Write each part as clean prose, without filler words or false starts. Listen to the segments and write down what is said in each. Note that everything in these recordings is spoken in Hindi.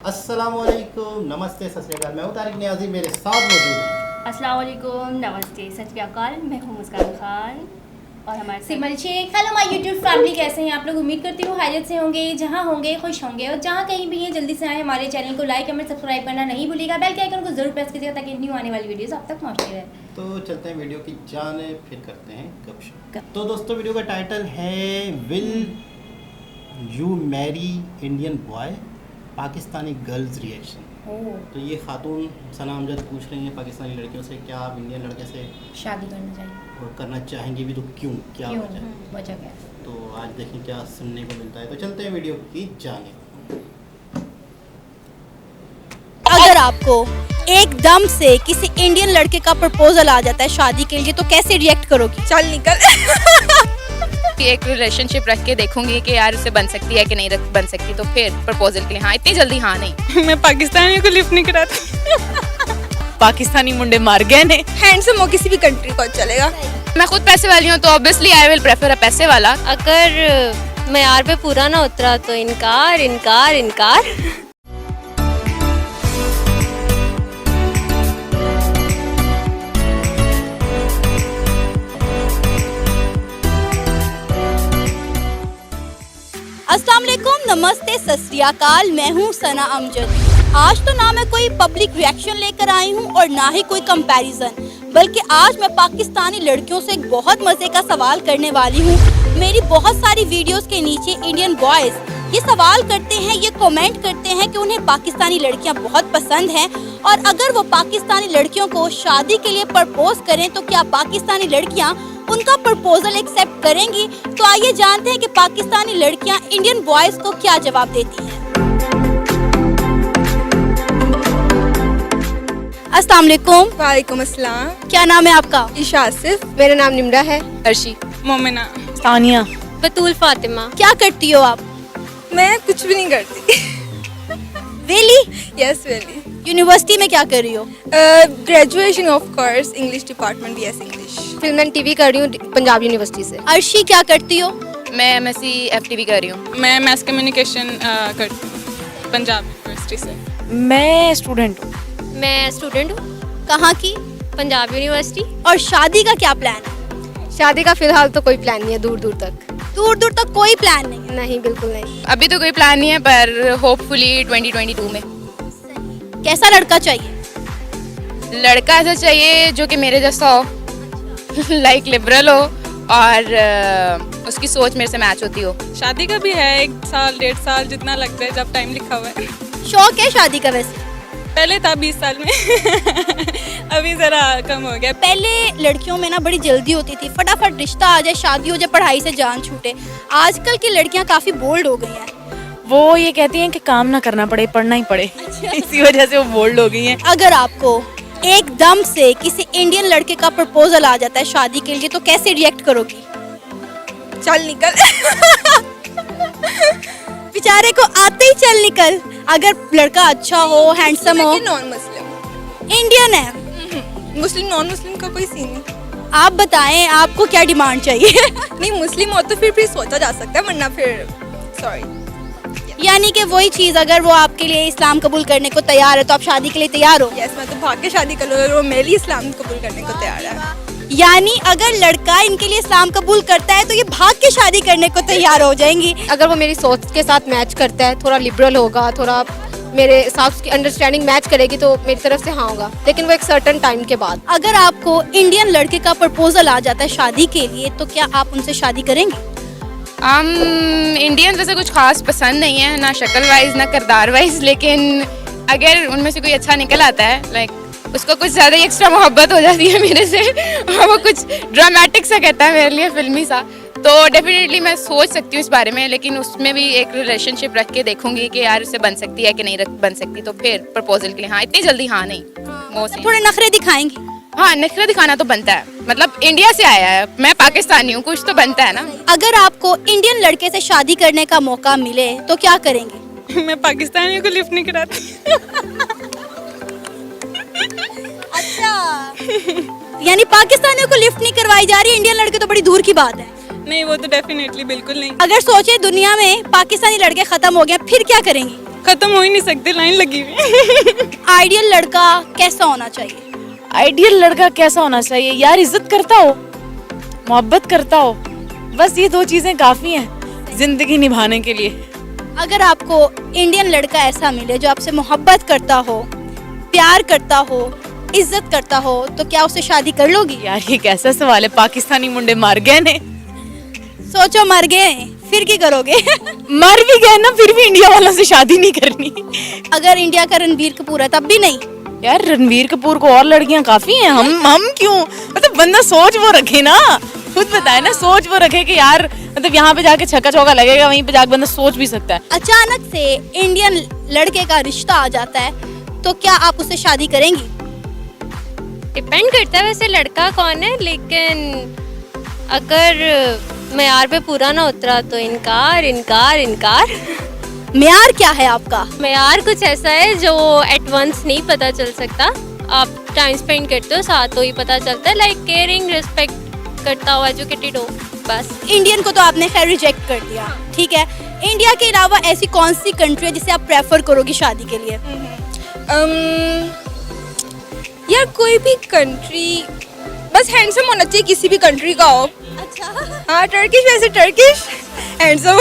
अस्सलामुअलैकुम, नमस्ते, सत श्री अकाल। मैं हूं तारिक नियाजी, मेरे साथ मौजूद हैं अस्सलामुअलैकुम, नमस्ते, सत श्री अकाल। मैं हूँ मुस्कान खान और हमारे Simal Shaikh. Hello my YouTube family, कैसे हैं आप लोग? उम्मीद करती हूँ हैरियत से होंगे, जहाँ होंगे खुश होंगे। और जहाँ कहीं भी हैं जल्दी से आए हमारे चैनल को लाइक कमेंट सब्सक्राइब करना नहीं भूलिएगा। बेल के आइकन को जरूर प्रेस कीजिएगा ताकि न्यू आने वाली वीडियोस आप तक पहुँचती रहे। तो चलते हैं वीडियो की जाने, फिर करते हैं गपशप। तो दोस्तों, वीडियो का टाइटल है will you Mary Indian boy, Pakistani girls reaction. तो ये खातून सना अमजद पूछ रही हैं पाकिस्तानी लड़कियों से, क्या आप इंडियन लड़के से शादी करना चाहिए और करना चाहेंगे भी, तो क्यों, क्या वजह है? वजह क्या? तो आज देखें क्या सुनने को मिलता है। तो चलते हैं वीडियो की जाने। अगर आपको एकदम से किसी इंडियन लड़के का प्रपोजल आ जाता है शादी के लिए, तो कैसे रिएक्ट करोगी? चल निकल। एक रिलेशनशिप रख के देखूंगी कि यार उससे बन सकती है कि नहीं बन सकती, तो फिर प्रपोजल के लिए हाँ, इतनी जल्दी हाँ नहीं। मैं पाकिस्तानियों को लिफ्ट नहीं कराती। पाकिस्तानी मुंडे मार गए ने। हैंडसम हो किसी भी कंट्री को चलेगा। मैं खुद पैसे वाली हूँ तो ऑब्वियसली आई विल प्रेफर अ पैसे वाला। अगर मेयार पे पूरा ना उतरा तो इनकार इनकार इनकार। अस्सलाम वालेकुम, नमस्ते, सत श्री अकाल। मैं हूँ सना अमजद। आज तो ना मैं कोई पब्लिक रिएक्शन लेकर आई हूँ और ना ही कोई कंपैरिजन, बल्कि आज मैं पाकिस्तानी लड़कियों से एक बहुत मजे का सवाल करने वाली हूँ। मेरी बहुत सारी वीडियोस के नीचे इंडियन बॉयज ये सवाल करते हैं, ये कमेंट करते हैं कि उन्हें पाकिस्तानी लड़कियाँ बहुत पसंद हैं और अगर वो पाकिस्तानी लड़कियों को शादी के लिए प्रपोज करें तो क्या पाकिस्तानी लड़कियाँ उनका प्रपोजल एक्सेप्ट करेंगी? तो आइए जानते हैं कि पाकिस्तानी लड़कियां इंडियन बॉयज को क्या जवाब देती हैं। अस्सलाम वालेकुम। वालेकुम अस्सलाम। क्या नाम है आपका? ईशा आसिफ। मेरा नाम निम्रा है। अर्शी। मोमिना। तानिया। बतूल फातिमा। क्या करती हो आप? मैं कुछ भी नहीं करती। वेली? यस वेली। यूनिवर्सिटी में क्या कर रही हो? Graduation of course, English department, BS English. Film and TV कर रही हूँ पंजाब यूनिवर्सिटी से। अर्शी क्या करती हो? मैं एमएससी एफटीवी कर रही हूँ। मैं मैस कम्युनिकेशन करती हूँ पंजाब यूनिवर्सिटी से। मैं स्टूडेंट हूँ। मैं स्टूडेंट हूँ। कहाँ की? पंजाब यूनिवर्सिटी। और शादी का क्या प्लान है? शादी का फिलहाल तो कोई प्लान नहीं है, दूर दूर तक। दूर दूर तक कोई प्लान नहीं है? नहीं, बिल्कुल नहीं। अभी तो कोई प्लान नहीं है, पर होपफुली 2022 में। कैसा लड़का चाहिए? लड़का ऐसा चाहिए जो कि मेरे जैसा हो, लाइक लिबरल हो और उसकी सोच मेरे से मैच होती हो। शादी का भी है 1 साल 1.5 साल जितना लगता है जब टाइम लिखा हुआ है। शौक है शादी का? वैसे पहले था 20 साल में। अभी जरा कम हो गया। पहले लड़कियों में ना बड़ी जल्दी होती थी, फटाफट रिश्ता आ जाए, शादी हो जाए, पढ़ाई से जान छूटे। आजकल की लड़कियां काफी बोल्ड हो गई हैं। वो ये कहती हैं कि काम ना करना पड़े, पढ़ना ही पड़े। इसी वजह से वो बोल्ड हो गई हैं। अगर आपको एकदम से किसी इंडियन लड़के का प्रपोजल आ जाता है शादी के लिए, तो कैसे रिएक्ट करोगी? चल निकल। बेचारे को आते ही चल निकल। अगर लड़का अच्छा हो, हैंडसम हो, नॉन मुस्लिम, इंडियन है, मुस्लिम नॉन मुस्लिम का कोई सीन नहीं। आप बताएं आपको क्या डिमांड चाहिए? नहीं, मुस्लिम हो तो फिर सोचा जा सकता है, वरना फिर सॉरी। यानी कि वही चीज, अगर वो आपके लिए इस्लाम कबूल करने को तैयार है तो आप शादी के लिए तैयार हो? यस, मैं तो भाग के शादी कर लूँ अगर वो मेरे लिए इस्लाम कबूल करने को तैयार है। यानी अगर लड़का इनके लिए इस्लाम कबूल करता है तो ये भाग के शादी करने को तैयार हो जाएंगी? अगर वो मेरी सोच के साथ मैच करता है, थोड़ा लिबरल होगा, थोड़ा मेरे हिसाब की अंडरस्टैंडिंग मैच करेगी, तो मेरी तरफ से हाँ होगा, लेकिन वो एक सर्टेन टाइम के बाद। अगर आपको इंडियन लड़के का प्रपोजल आ जाता है शादी के लिए, तो क्या आप उनसे शादी करेंगे? इंडियन वैसे कुछ खास पसंद नहीं है, ना शक्ल वाइज ना किरदार वाइज, लेकिन अगर उनमें से कोई अच्छा निकल आता है, लाइक उसको कुछ ज़्यादा ही एक्स्ट्रा मोहब्बत हो जाती है मेरे से और वो कुछ ड्रामेटिक सा कहता है मेरे लिए, फिल्मी सा, तो डेफिनेटली मैं सोच सकती हूँ इस बारे में, लेकिन उसमें भी एक रिलेशनशिप रख के देखूंगी कि यार उससे बन सकती है कि नहीं बन सकती, तो फिर प्रपोजल के लिए हाँ, इतनी जल्दी हाँ नहीं। थोड़े नखरे दिखाएंगी? हाँ, नखरा दिखाना तो बनता है, मतलब इंडिया से आया है, मैं पाकिस्तानी हूँ, कुछ तो बनता है ना। अगर आपको इंडियन लड़के से शादी करने का मौका मिले तो क्या करेंगे? मैं पाकिस्तानियों को लिफ्ट नहीं कराती। अच्छा, यानी पाकिस्तानियों को लिफ्ट नहीं करवाई जा रही, इंडियन लड़के तो बड़ी दूर की बात है। नहीं, वो तो डेफिनेटली बिल्कुल नहीं। अगर सोचे दुनिया में पाकिस्तानी लड़के खत्म हो गए, फिर क्या करेंगी? खत्म हो ही नहीं सकती, लाइन लगी हुई। आइडियल लड़का कैसा होना चाहिए? आइडियल लड़का कैसा होना चाहिए यार? इज्जत करता हो, मोहब्बत करता हो, बस ये 2 चीजें काफी हैं जिंदगी निभाने के लिए। अगर आपको इंडियन लड़का ऐसा मिले जो आपसे मोहब्बत करता हो, प्यार करता हो, इज्जत करता हो, तो क्या उससे शादी कर लोगी? यार ये कैसा सवाल है, पाकिस्तानी मुंडे मर गए ने। सोचो मर गए फिर क्या करोगे? मर भी गए ना, फिर भी इंडिया वालों से शादी नहीं करनी। अगर इंडिया का रणबीर कपूर है तब भी नहीं? यार रणवीर कपूर को और लड़कियां काफी हैं, हम क्यों? मतलब बंदा सोच वो रखे ना, खुद बताए ना, सोच वो रखे कि यार मतलब यहाँ पे जाके छक्का चौका लगेगा, वहीं पे जाके बंदा सोच भी सकता है। अचानक से इंडियन लड़के का रिश्ता आ जाता है तो क्या आप उससे शादी करेंगी? डिपेंड करता है वैसे लड़का कौन है, लेकिन अगर मयार पे पूरा ना उतरा तो इनकार इनकार इनकार। म्यार क्या है आपका? मयार कुछ ऐसा है जो एट वंस नहीं पता चल सकता, आप टाइम स्पेंड करते हो साथ तो ही पता चलता है, लाइक केयरिंग, रिस्पेक्ट करता हो, एजुकेटेड हो, बस। इंडियन को तो आपने खैर रिजेक्ट कर दिया, ठीक है। इंडिया के अलावा ऐसी कौन सी कंट्री है जिसे आप प्रेफर करोगी शादी के लिए? यार कोई भी कंट्री, बस हैंडसम होना चाहिए, किसी भी कंट्री का हो। अच्छा। हाँ टर्किश, वैसे टर्किश हैंडसम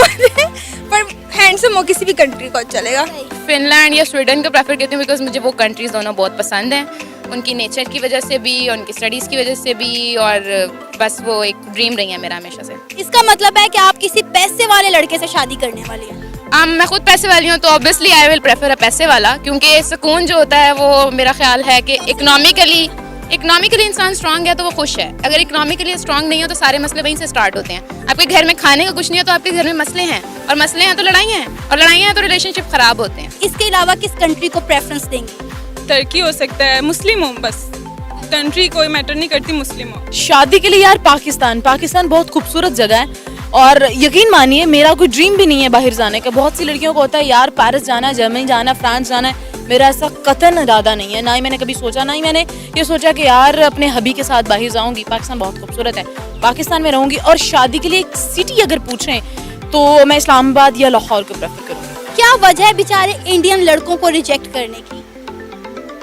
पर हैंडसम हो किसी भी कंट्री को चलेगा। फिनलैंड या स्वीडन को प्रेफर करती हूँ बिकॉज मुझे वो कंट्रीज दोनों बहुत पसंद हैं, उनकी नेचर की वजह से भी, उनकी स्टडीज़ की वजह से भी, और बस वो एक ड्रीम रही है मेरा हमेशा से। इसका मतलब है कि आप किसी पैसे वाले लड़के से शादी करने वाली हैं? मैं खुद पैसे वाली हूँ तो ऑब्वियसली आई विल प्रेफर अ पैसे वाला, क्योंकि सुकून जो होता है वो मेरा ख्याल है कि इकोनॉमिकली इंसान स्ट्रांग है तो वो खुश है। अगर इकोनॉमिकली स्ट्रांग नहीं हो तो सारे मसले वहीं से स्टार्ट होते हैं। आपके घर में खाने का कुछ नहीं है तो आपके घर में मसले हैं, और मसले हैं तो लड़ाइयाँ हैं, और लड़ाइयाँ हैं तो रिलेशनशिप खराब होते हैं। इसके अलावा किस कंट्री को प्रेफरेंस देंगे? टर्की हो सकता है, मुस्लिम हो, बस कंट्री कोई मैटर नहीं करती, मुस्लिम हो। शादी के लिए यार पाकिस्तान बहुत खूबसूरत जगह है, और यकीन मानिए मेरा कोई ड्रीम भी नहीं है बाहर जाने का। बहुत सी लड़कियों को होता है यार पेरिस जाना है, जर्मनी जाना है, फ्रांस जाना है, मेरा ऐसा कतन इरादा नहीं है, ना ही मैंने कभी सोचा, ना ही मैंने ये सोचा कि यार अपने हबी के साथ बाहर जाऊंगी। पाकिस्तान बहुत खूबसूरत है, पाकिस्तान में रहूंगी, और शादी के लिए एक सिटी अगर पूछें तो मैं इस्लामाबाद या लाहौर को प्रेफर करूंगी। क्या वजह है बेचारे इंडियन लड़कों को रिजेक्ट करने की?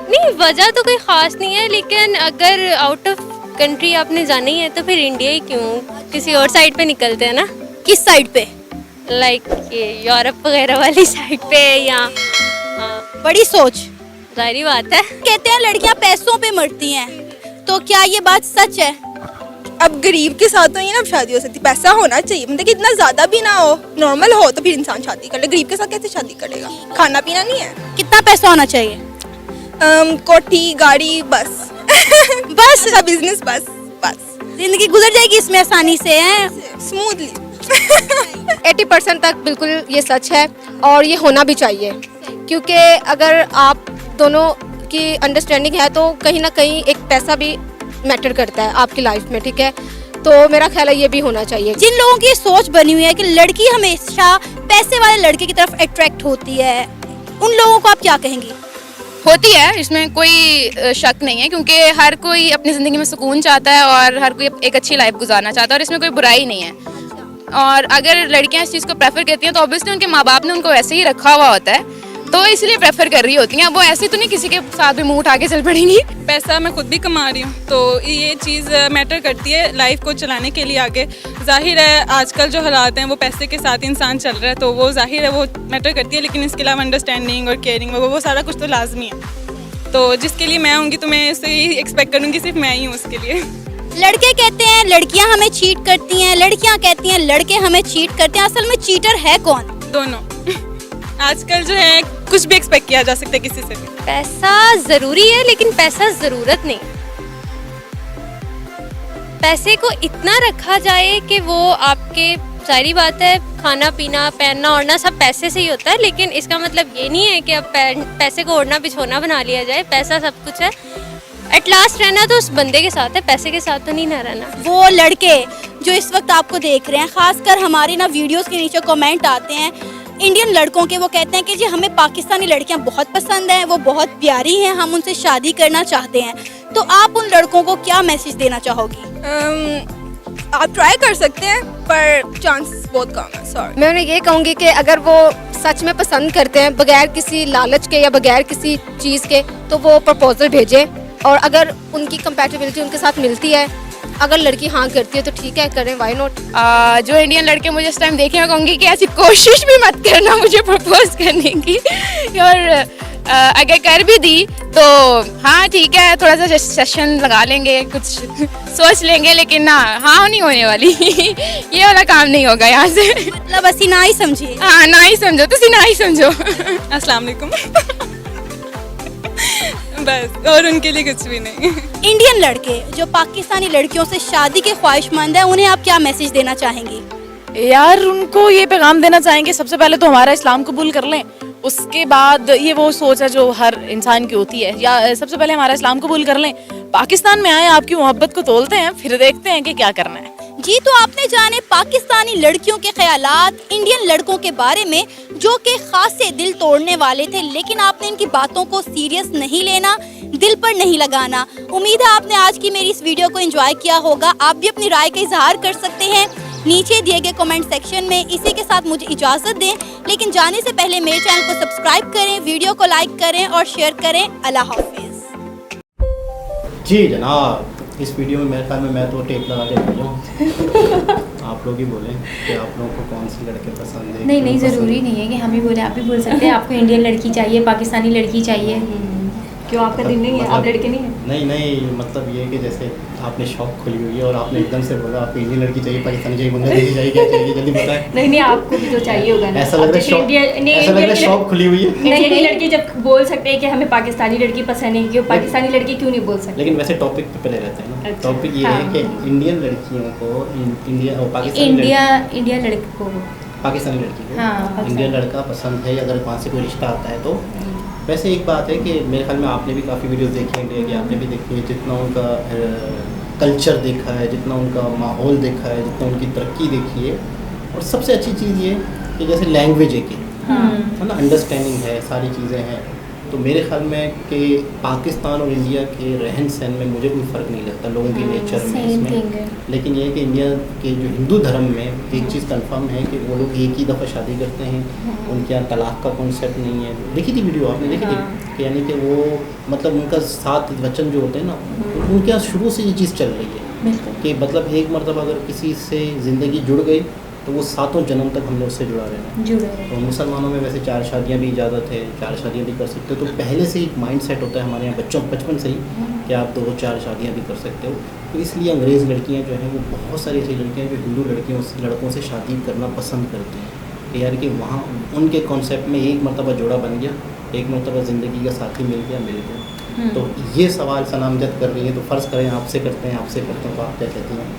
नहीं, वजह तो कोई ख़ास नहीं है, लेकिन अगर आउट ऑफ कंट्री आपने जाना ही है तो फिर इंडिया ही क्यों, किसी और साइड पे निकलते हैं ना। किस साइड पे? लाइक ये यूरोप वगैरह वाली साइड पे, या हाँ। बड़ी सोच, जाहिर बात है। कहते हैं लड़कियां पैसों पे मरती हैं, तो क्या ये बात सच है? अब गरीब के साथ तो ये ना शादी हो सकती, पैसा होना चाहिए, मतलब कि इतना ज्यादा भी ना हो, नॉर्मल हो तो फिर इंसान शादी कर ले। गरीब के साथ कैसे शादी करेगा, खाना पीना नहीं है। कितना पैसा होना चाहिए? कोठी, गाड़ी, बस बस बिजनेस, बस जिंदगी गुजर जाएगी इसमें आसानी से, है स्मूथली। 80% तक बिल्कुल ये सच है, और ये होना भी चाहिए, क्योंकि अगर आप दोनों की अंडरस्टैंडिंग है तो कहीं ना कहीं एक पैसा भी मैटर करता है आपकी लाइफ में, ठीक है। तो मेरा ख्याल है ये भी होना चाहिए। जिन लोगों की सोच बनी हुई है कि लड़की हमेशा पैसे वाले लड़के की तरफ अट्रैक्ट होती है, उन लोगों को आप क्या कहेंगी? होती है, इसमें कोई शक नहीं है, क्योंकि हर कोई अपनी ज़िंदगी में सुकून चाहता है और हर कोई एक अच्छी लाइफ गुजारना चाहता है, और इसमें कोई बुराई नहीं है। और अगर लड़कियां इस चीज़ को प्रेफर करती हैं तो ऑब्वियसली उनके माँ बाप ने उनको वैसे ही रखा हुआ होता है, तो इसलिए प्रेफर कर रही होती हैं। वो ऐसे तो नहीं किसी के साथ भी मुंह उठा के चल पड़ेंगी। पैसा मैं खुद भी कमा रही हूँ, तो ये चीज़ मैटर करती है लाइफ को चलाने के लिए आगे। जाहिर है आजकल जो हालात हैं वो पैसे के साथ इंसान चल रहा है, तो वो जाहिर है वो मैटर करती है, लेकिन इसके अलावा अंडरस्टैंडिंग और केयरिंग वो सारा कुछ तो लाजमी है। तो जिसके लिए मैं होंगी तो मैं उससे ही एक्सपेक्ट करूँगी सिर्फ मैं ही हूँ उसके लिए। लड़के कहते हैं लड़कियां हमें चीट करती हैं, लड़कियां कहती हैं लड़के हमें चीट करते हैं। असल में चीटर है कौन? दोनों। आजकल जो है कुछ भी एक्सपेक्ट किया जा सकता है किसी से भी। पैसा ज़रूरी है, लेकिन पैसा ज़रूरत नहीं। पैसे को इतना रखा जाए कि वो आपके, सारी बात है, खाना पीना पहनना ओढ़ना सब पैसे से ही होता है, लेकिन इसका मतलब ये नहीं है कि अब पैसे को ओढ़ना बिछोना बना लिया जाए। पैसा सब कुछ है, एट लास्ट रहना तो उस बंदे के साथ है, पैसे के साथ तो नहीं ना रहना। वो लड़के जो इस वक्त आपको देख रहे हैं, खासकर हमारे ना वीडियोस के नीचे कमेंट आते हैं इंडियन लड़कों के, वो कहते हैं कि जी हमें पाकिस्तानी लड़कियां बहुत पसंद हैं, वो बहुत प्यारी हैं, हम उनसे शादी करना चाहते हैं। तो आप उन लड़कों को क्या मैसेज देना चाहोगी? आप ट्राई कर सकते हैं पर चांस बहुत कम है। सॉरी। मैं उन्हें ये कहूँगी कि अगर वो सच में पसंद करते हैं बगैर किसी लालच के या बगैर किसी चीज़ के, तो वो प्रपोजल भेजें, और अगर उनकी कंपैटिबिलिटी उनके साथ मिलती है, अगर लड़की हाँ करती है तो ठीक है, करें, व्हाई नॉट। जो इंडियन लड़के मुझे इस टाइम देखे, मैं कहूँगी कि ऐसी कोशिश भी मत करना मुझे प्रपोज करने की। और अगर कर भी दी तो हाँ ठीक है, थोड़ा सा सेशन लगा लेंगे, कुछ सोच लेंगे, लेकिन ना हाँ नहीं होने वाली। ये वाला काम नहीं होगा यहाँ से। मतलब असी ना ही समझिए। हाँ ना ही समझो, तुसी ना ही समझो। अस्सलाम वालेकुम। बस, और उनके लिए कुछ भी नहीं। इंडियन लड़के जो पाकिस्तानी लड़कियों से शादी के ख्वाहिशमंद हैं, उन्हें आप क्या मैसेज देना चाहेंगे? यार उनको ये पैगाम देना चाहेंगे, सबसे पहले तो हमारा इस्लाम कबूल कर लें, उसके बाद ये वो सोच है जो हर इंसान की होती है, या सबसे पहले हमारा इस्लाम कबूल कर लें, पाकिस्तान में आए, आपकी मोहब्बत को तोलते हैं, फिर देखते हैं कि क्या करना है। जी, तो आपने जाने पाकिस्तानी लड़कियों के ख्यालात इंडियन लड़कों के बारे में, जो कि खासे दिल तोड़ने वाले थे, लेकिन आपने इनकी बातों को सीरियस नहीं लेना, दिल पर नहीं लगाना। उम्मीद है आपने आज की मेरी इस वीडियो को एंजॉय किया होगा। आप भी अपनी राय का इजहार कर सकते हैं नीचे दिए गए कमेंट सेक्शन में। इसी के साथ मुझे इजाज़त दें, लेकिन जाने से पहले मेरे चैनल को सब्सक्राइब करें, वीडियो को लाइक करें और शेयर करें। अल्लाह हाफिज़। जी जनाब, इस वीडियो में मेरे ख्याल में मैं तो टेप लगा के बोलूँ। आप लोग ही बोलें कि आप लोगों को कौन सी लड़के पसंद है। नहीं, ज़रूरी नहीं है कि हम ही बोले, आप भी बोल सकते हैं। आपको इंडियन लड़की चाहिए, पाकिस्तानी लड़की चाहिए, क्यों आपका दिन नहीं है? आप लड़के नहीं हैं? नहीं, मतलब ये कि जैसे आपने शॉप खोली हुई है और आपने एकदम से बोला आपको इंडियन लड़की चाहिए, पाकिस्तानी चाहिए, बांग्लादेशी चाहिए, क्या चाहिए जल्दी बताएं। नहीं, आपको भी तो चाहिए होगा ना। ऐसा लग रहा है शॉप खुली हुई है। इंडियन लड़की जब बोल सकते हैं कि हमें पाकिस्तानी लड़की पसंद है, क्यों पाकिस्तानी लड़की क्यों नहीं बोल सकते? लेकिन वैसे टॉपिक पे पहले रहते हैं ना। अच्छा, टॉपिक ये है कि इंडियन लड़कियों को इंडिया और पाकिस्तानी इंडिया लड़की को, पाकिस्तानी लड़की को हाँ, इंडियन लड़का पसंद है, अगर वहाँ से कोई रिश्ता आता है तो। वैसे एक बात है कि मेरे ख्याल में आपने भी काफ़ी वीडियोस देखे हैं इंडिया की, आपने भी देखी है, जितना उनका कल्चर देखा है, जितना उनका माहौल देखा है, जितना उनकी तरक्की देखी है, और सबसे अच्छी चीज़ ये कि जैसे लैंग्वेज है कि है ना, अंडरस्टैंडिंग है, सारी चीज़ें हैं। तो मेरे ख्याल में कि पाकिस्तान और इंडिया के रहन सहन में मुझे कोई फ़र्क नहीं लगता, लोगों के नेचर में इसमें। लेकिन ये है कि इंडिया के जो हिंदू धर्म में एक चीज़ कंफर्म है कि वो लोग एक ही दफ़ा शादी करते हैं, उनके यहाँ तलाक़ का कॉन्सेप्ट नहीं है। देखी थी वीडियो आपने, देखी थी कि यानी कि वो मतलब उनका 7 वचन जो होते हैं ना, उनके यहाँ शुरू से ये चीज़ चल रही है कि मतलब एक मरतबा अगर किसी से ज़िंदगी जुड़ गई तो वो 7 जन्म तक हमने उससे जुड़ा रहना। तो मुसलमानों में वैसे 4 शादियाँ भी इजाज़त है, 4 शादियाँ भी कर सकते हो। तो पहले से एक माइंड सेट होता है हमारे यहाँ बचपन से ही कि आप 2-4 शादियाँ भी कर सकते हो। तो इसलिए अंग्रेज़ लड़कियाँ जो हैं वो बहुत सारी ऐसी लड़कियाँ जो हिंदू लड़कों से शादी करना पसंद करती हैं कि यार कि वहाँ उनके कॉन्सेप्ट में एक मरतबा जोड़ा बन गया, एक मरतबा ज़िंदगी का साथी मिल गया। तो ये सवाल सनामजद कर रही है, तो फ़र्ज़ करें आपसे करते हैं तो आप क्या कहती हैं?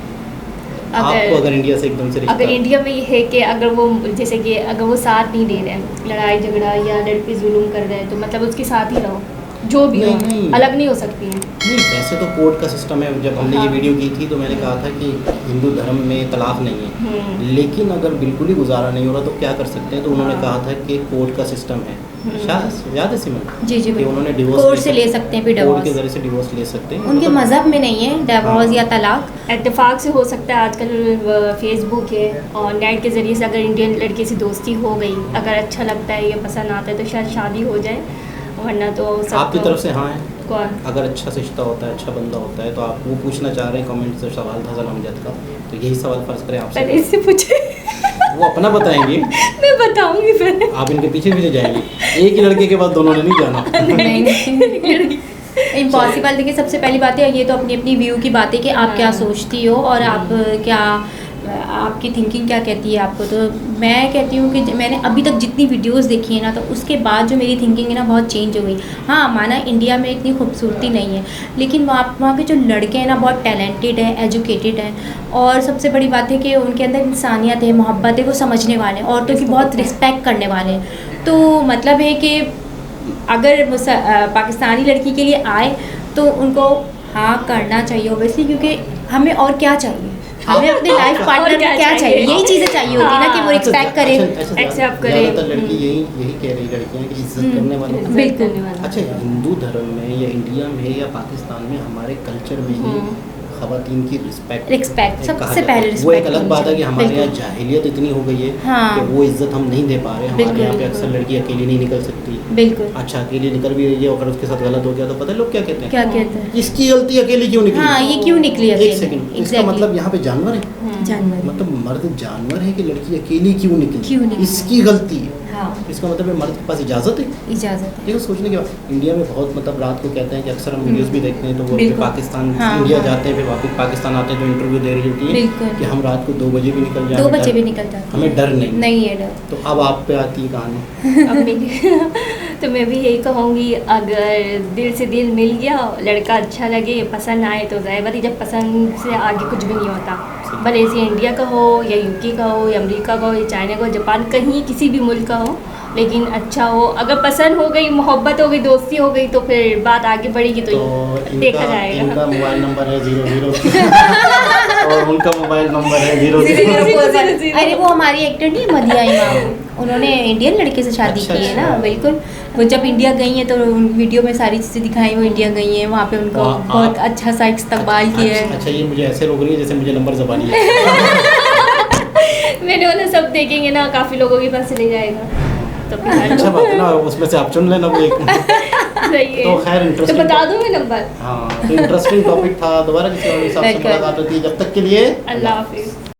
आपको अगर इंडिया से एकदम से रिश्ता, अगर इंडिया में ये है कि अगर वो जैसे कि अगर वो साथ नहीं दे रहे हैं, लड़ाई झगड़ा या लड़के जुल्म कर रहे हैं, तो मतलब उसके साथ ही रहो, जो भी हो, अलग नहीं हो सकती है। नहीं, वैसे तो कोर्ट का सिस्टम है। जब हमने ये वीडियो की थी तो मैंने कहा था कि हिंदू धर्म में तलाक नहीं है, लेकिन अगर बिल्कुल ही गुजारा नहीं हो रहा तो क्या कर सकते हैं? तो उन्होंने कहा था कि कोर्ट का सिस्टम है, शायद याद है सिमरन? जी कि उन्होंने डिवोर्स कोर्ट से ले सकते हैं, फिर कोर्ट के डिवोर्स जरिए से डिवोर्स ले सकते हैं। उनके मज़हब में नहीं है डिवोर्स या तलाक, इत्तेफाक से हो सकता है। आजकल फेसबुक है और नेट के ज़रिए से अगर इंडियन लड़के से दोस्ती हो गई, अगर अच्छा लगता है या पसंद आता है तो शायद शादी हो जाए, वरना तो आपकी तरफ से हाँ है। कौन? अगर अच्छा रिश्ता होता है, अच्छा बंदा होता है, तो आप वो पूछना चाह रहे हैं, कमेंट से सवाल था सलामजद का, तो यही सवाल फ़र्ज़ करें आपसे। पहले इससे पूछे। वो अपना बताएंगे, मैं बताऊंगी फिर। आप इनके पीछे जाएंगे। एक ही लड़के के बाद दोनों ने नहीं जाना। नहीं इम्पॉसिबल। देखिए, सबसे पहली बात है ये तो अपनी अपनी व्यू की बात है कि आप क्या सोचती हो और आप क्या, आपकी थिंकिंग क्या कहती है आपको। तो मैं कहती हूँ कि मैंने अभी तक जितनी वीडियोस देखी है ना, तो उसके बाद जो मेरी थिंकिंग है ना बहुत चेंज हो गई। हाँ, माना इंडिया में इतनी खूबसूरती नहीं है, लेकिन वहाँ के जो लड़के हैं ना बहुत टैलेंटेड हैं, एजुकेटेड हैं, और सबसे बड़ी बात है कि उनके अंदर इंसानियत है, मोहब्बत है, वो समझने वाले हैं, औरतों की बहुत रिस्पेक्ट करने वाले हैं। तो मतलब है कि अगर पाकिस्तानी लड़की के लिए आए तो उनको हाँ करना चाहिए ओबियसली, क्योंकि हमें और क्या चाहिए, हमें अपने लाइफ पार्टनर में क्या चाहिए, यही चीज़ें चाहिए होती है ना कि वो रिस्पेक्ट करे, एक्सेप्ट करे। ज़्यादातर लड़की यही कह रही लड़कियाँ कि इज्जत करने वालों को। बिल्कुल। अच्छा, हिंदू धर्म में या इंडिया में या पाकिस्तान में हमारे कल्चर में ही खवातीन की रिस्पेक्ट रिस्पेक्ट सबसे पहले वो एक रिस्पेक्ट अलग बात है कि हमारे यहाँ जाहिलियत इतनी हो गई है हाँ। कि वो इज्जत हम नहीं दे पा रहे। हमारे बिल्कुल, यहाँ पे बिल्कुल। अक्सर लड़की अकेली नहीं निकल सकती। बिल्कुल। अच्छा अकेली निकल भी रही है, अगर उसके साथ गलत हो गया तो पता है लोग क्या कहते हैं, क्या कहते हैं, इसकी गलती अकेली क्यों निकली। हाँ ये क्यों निकली एक अकेले? सेकंड, इसका Exactly. मतलब यहाँ पे जानवर है, जानवर मतलब मर्द जानवर है कि लड़की अकेली क्यों निकली, क्यों निकली? इसकी गलती है। हाँ इसका मतलब है मर्द के पास इजाज़त है। इजाज़त है। देखो सोचने के बाद इंडिया में बहुत मतलब रात को कहते हैं कि अक्सर हम वीडियोस भी देखते हैं तो वो अपने बिल्कुल। पाकिस्तान हाँ, इंडिया हाँ। जाते हैं, फिर वापस पाकिस्तान आते हैं तो इंटरव्यू दे रही होती है बिल्कुल। कि हम रात को 2 बजे भी निकल जाए, 2 बजे भी निकल जाते हैं, हमें डर नहीं। है डर। तो अब आप पे आती है कहानी। अब मेरी तो मैं भी यही कहूँगी, अगर दिल से दिल मिल गया, लड़का अच्छा लगे, पसंद आए तो ड्राइवर ही, जब पसंद से आगे कुछ भी नहीं होता। भले से इंडिया का हो या यूके का हो या अमेरिका का हो या चाइना का हो, जापान, कहीं किसी भी मुल्क का हो, लेकिन अच्छा हो। अगर पसंद हो गई, मोहब्बत हो गई, दोस्ती हो गई तो फिर बात आगे बढ़ेगी तो देखा जाएगा। इनका मोबाइल नंबर है 00 और उनका मोबाइल नंबर है 00। अरे वो हमारी एक्टर नहीं मदिया इमाम, उन्होंने इंडियन लड़के से शादी अच्छा, की है ना। अच्छा। बिल्कुल, वो जब इंडिया गई हैं तो उन वीडियो में सारी चीज़ें दिखाई, वो इंडिया गई हैं, वहाँ पे उनको वहाँ बहुत आप- अच्छा सा इस्तकबाल किया है। अच्छा ये मुझे ऐसे रोक रही है जैसे मुझे नंबर ज़बानी है। मैंने बोला सब देखेंगे ना, काफ़ी लोगों के पास चले जाएगा तो फिर अच्छा बात है ना, उसमें से आप चुन लेना कोई एक। सही है। तो खैर तो इंटरेस्टिंग बता दूँ मैं नंबर। हाँ तो इंटरेस्टिंग टॉपिक था। दोबारा किसी और हिसाब से बिल्कुल। मुलाकात होती है, जब तक के लिए अल्लाह हाफिज़।